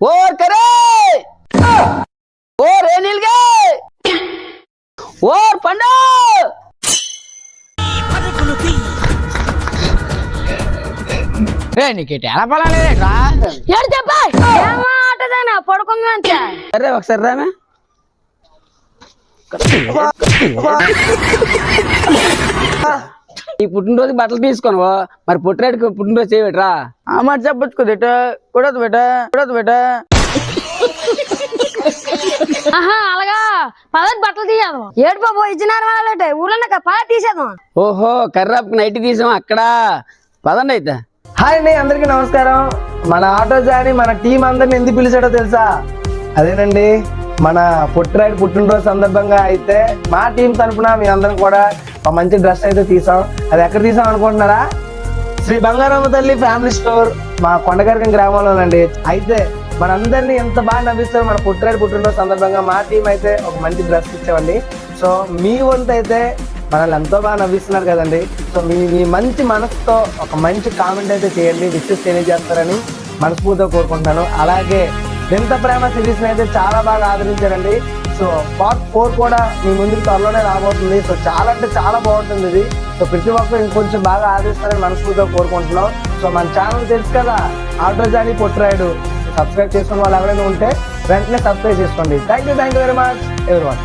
और करे और रेनिल गए और पंडा నీకు ఎలా పడాలేట్రా ఏడు చెప్పా ఏమాటదైనా పడుకుందా అంతే సరే ఒకసారి రామే ఈ పుట్టినరోజు బట్టలు తీసుకోను మరి పుట్టినరోజు పుట్టినరోజు చేయబెట్రా ఆ మాట చెప్పొచ్చు బెట కూడదు బెట ఆహా అలాగా పదవి బట్టలు తీయదు ఏడు బాబు ఇచ్చినారు వాళ్ళంటే ఊర్లో పద తీసేద్దాం ఓహో కర్రాపు నైట్ తీసాం అక్కడ పదండి అయితే హాయ్ అండి, అందరికీ నమస్కారం. మన ఆటో జాని మన టీం అందరిని ఎందుకు పిలిచాడో తెలుసా? అదేనండి, మన పుట్టిరాయుడు పుట్టినరోజు సందర్భంగా అయితే మా టీం తరఫున మీ అందరం కూడా ఒక మంచి డ్రెస్ అయితే తీసాం. అది ఎక్కడ తీసాం అనుకుంటున్నారా? శ్రీ బంగారమ్మ తల్లి ఫ్యామిలీ స్టోర్ మా కొండగర్గం గ్రామంలోనండి. అయితే మనందరినీ ఎంత బాగా నవ్విస్తారు మన పుట్టిరాయుడు పుట్టినరోజు సందర్భంగా మా టీం అయితే ఒక మంచి డ్రెస్ ఇచ్చామండి. సో మీ వంతు అయితే మనల్ని ఎంతో బాగా నవ్విస్తున్నారు కదండి. సో మీ మంచి మనసుతో ఒక మంచి కామెంట్ అయితే చేయండి, విషెస్ తెలియజేస్తారని మనస్ఫూర్తిగా కోరుకుంటున్నాను. అలాగే వింత ప్రేమ సిరీస్ని అయితే చాలా బాగా ఆదరించారండి. సో పార్ట్ 4 కూడా మీ ముందుకు త్వరలోనే రాబోతుంది. సో చాలా అంటే చాలా బాగుంటుంది ఇది. సో ప్రతి ఒక్కరు ఇంకొంచెం బాగా ఆదరిస్తారని మనస్ఫూర్తిగా కోరుకుంటున్నాం. సో మన ఛానల్ తెలుసు కదా, ఆటో జాని పుట్టిరాయుడు. సబ్స్క్రైబ్ చేసుకున్న వాళ్ళు ఎవరైనా ఉంటే వెంటనే సబ్స్క్రైబ్ చేసుకోండి. Thank you very much everyone.